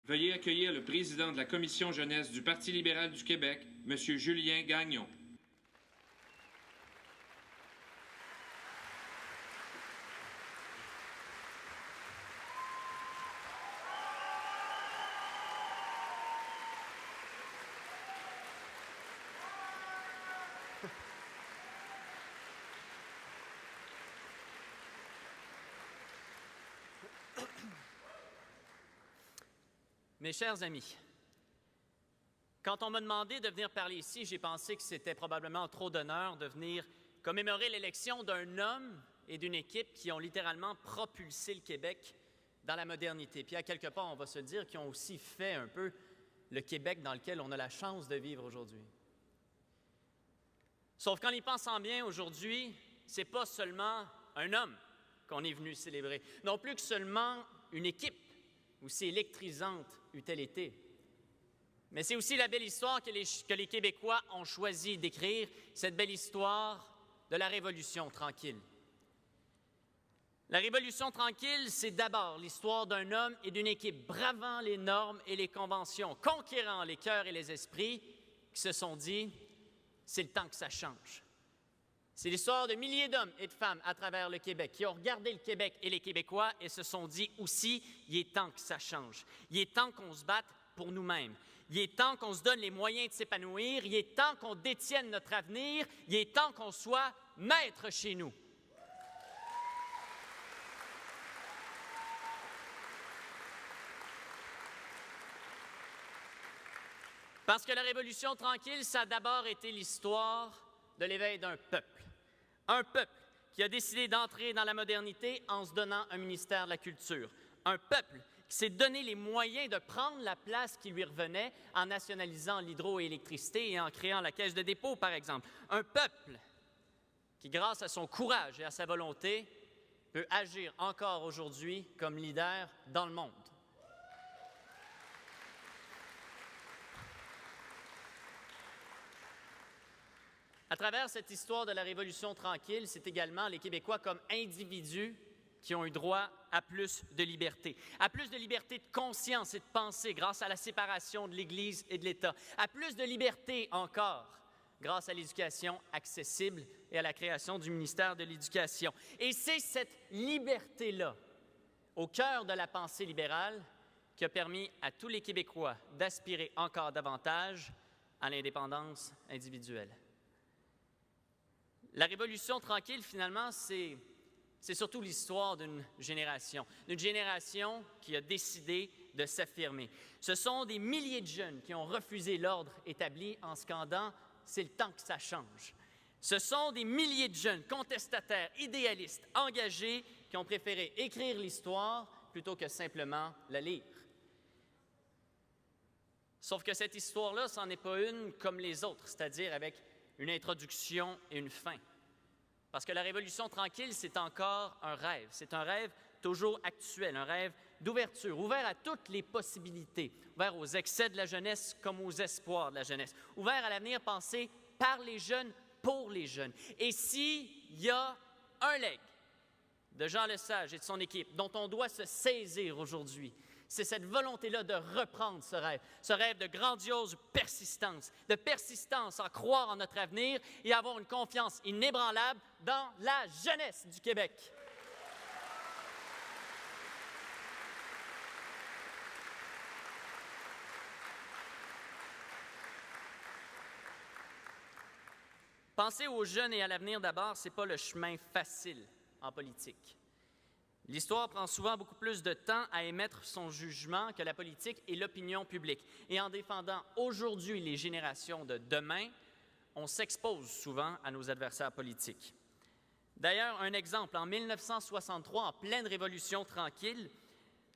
Veuillez accueillir le président de la Commission jeunesse du Parti libéral du Québec, M. Julien Gagnon. Mes chers amis, quand on m'a demandé de venir parler ici, j'ai pensé que c'était probablement trop d'honneur de venir commémorer l'élection d'un homme et d'une équipe qui ont littéralement propulsé le Québec dans la modernité. Puis à quelque part, on va se dire, qui ont aussi fait un peu le Québec dans lequel on a la chance de vivre aujourd'hui. Sauf qu'en y pensant bien, aujourd'hui, ce n'est pas seulement un homme qu'on est venu célébrer, non plus que seulement une équipe aussi électrisante eût-elle été. Mais c'est aussi la belle histoire que les Québécois ont choisi d'écrire, cette belle histoire de la Révolution tranquille. La Révolution tranquille, c'est d'abord l'histoire d'un homme et d'une équipe bravant les normes et les conventions, conquérant les cœurs et les esprits, qui se sont dit « c'est le temps que ça change ». C'est l'histoire de milliers d'hommes et de femmes à travers le Québec qui ont regardé le Québec et les Québécois et se sont dit aussi « il est temps que ça change, il est temps qu'on se batte pour nous-mêmes, il est temps qu'on se donne les moyens de s'épanouir, il est temps qu'on détienne notre avenir, il est temps qu'on soit maître chez nous ». Parce que la Révolution tranquille, ça a d'abord été l'histoire de l'éveil d'un peuple. Un peuple qui a décidé d'entrer dans la modernité en se donnant un ministère de la Culture. Un peuple qui s'est donné les moyens de prendre la place qui lui revenait en nationalisant l'hydroélectricité et en créant la Caisse de dépôt, par exemple. Un peuple qui, grâce à son courage et à sa volonté, peut agir encore aujourd'hui comme leader dans le monde. À travers cette histoire de la Révolution tranquille, c'est également les Québécois comme individus qui ont eu droit à plus de liberté de conscience et de pensée grâce à la séparation de l'Église et de l'État, à plus de liberté encore grâce à l'éducation accessible et à la création du ministère de l'Éducation. Et c'est cette liberté-là, au cœur de la pensée libérale, qui a permis à tous les Québécois d'aspirer encore davantage à l'indépendance individuelle. La Révolution tranquille, finalement, c'est surtout l'histoire d'une génération qui a décidé de s'affirmer. Ce sont des milliers de jeunes qui ont refusé l'ordre établi en scandant « c'est le temps que ça change ». Ce sont des milliers de jeunes contestataires, idéalistes, engagés, qui ont préféré écrire l'histoire plutôt que simplement la lire. Sauf que cette histoire-là, c'en est pas une comme les autres, c'est-à-dire avec une introduction et une fin. Parce que la Révolution tranquille, c'est encore un rêve. C'est un rêve toujours actuel, un rêve d'ouverture, ouvert à toutes les possibilités, ouvert aux excès de la jeunesse comme aux espoirs de la jeunesse, ouvert à l'avenir pensé par les jeunes, pour les jeunes. Et s'il y a un legs de Jean Lesage et de son équipe dont on doit se saisir aujourd'hui, c'est cette volonté-là de reprendre ce rêve de grandiose persistance à croire en notre avenir et avoir une confiance inébranlable dans la jeunesse du Québec. Penser aux jeunes et à l'avenir d'abord, ce n'est pas le chemin facile en politique. L'histoire prend souvent beaucoup plus de temps à émettre son jugement que la politique et l'opinion publique. Et en défendant aujourd'hui les générations de demain, on s'expose souvent à nos adversaires politiques. D'ailleurs, un exemple, en 1963, en pleine Révolution tranquille,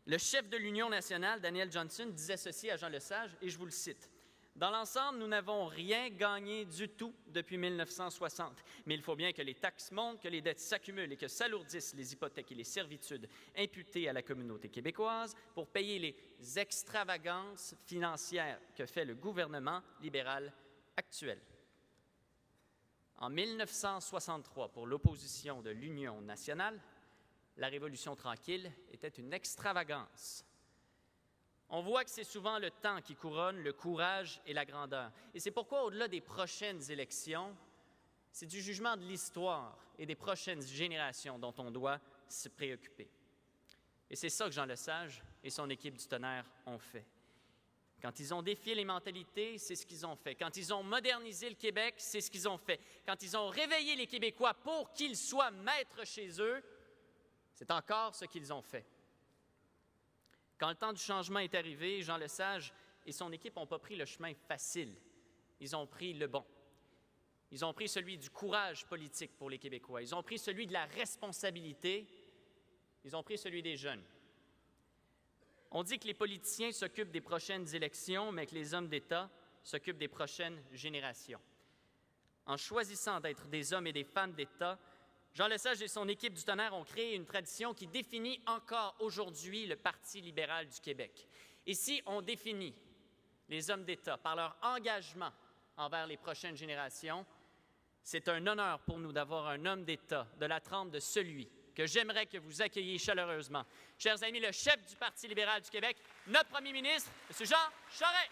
le chef de l'Union nationale, Daniel Johnson, disait ceci à Jean Lesage, et je vous le cite. Dans l'ensemble, nous n'avons rien gagné du tout depuis 1960. Mais il faut bien que les taxes montent, que les dettes s'accumulent et que s'alourdissent les hypothèques et les servitudes imputées à la communauté québécoise pour payer les extravagances financières que fait le gouvernement libéral actuel. En 1963, pour l'opposition de l'Union nationale, la Révolution tranquille était une extravagance. On voit que c'est souvent le temps qui couronne le courage et la grandeur. Et c'est pourquoi, au-delà des prochaines élections, c'est du jugement de l'histoire et des prochaines générations dont on doit se préoccuper. Et c'est ça que Jean Lesage et son équipe du Tonnerre ont fait. Quand ils ont défié les mentalités, c'est ce qu'ils ont fait. Quand ils ont modernisé le Québec, c'est ce qu'ils ont fait. Quand ils ont réveillé les Québécois pour qu'ils soient maîtres chez eux, c'est encore ce qu'ils ont fait. Quand le temps du changement est arrivé, Jean Lesage et son équipe n'ont pas pris le chemin facile. Ils ont pris le bon. Ils ont pris celui du courage politique pour les Québécois. Ils ont pris celui de la responsabilité. Ils ont pris celui des jeunes. On dit que les politiciens s'occupent des prochaines élections, mais que les hommes d'État s'occupent des prochaines générations. En choisissant d'être des hommes et des femmes d'État, Jean Lesage et son équipe du Tonnerre ont créé une tradition qui définit encore aujourd'hui le Parti libéral du Québec. Et si on définit les hommes d'État par leur engagement envers les prochaines générations, c'est un honneur pour nous d'avoir un homme d'État de la trempe de celui que j'aimerais que vous accueilliez chaleureusement. Chers amis, le chef du Parti libéral du Québec, notre premier ministre, M. Jean Charest.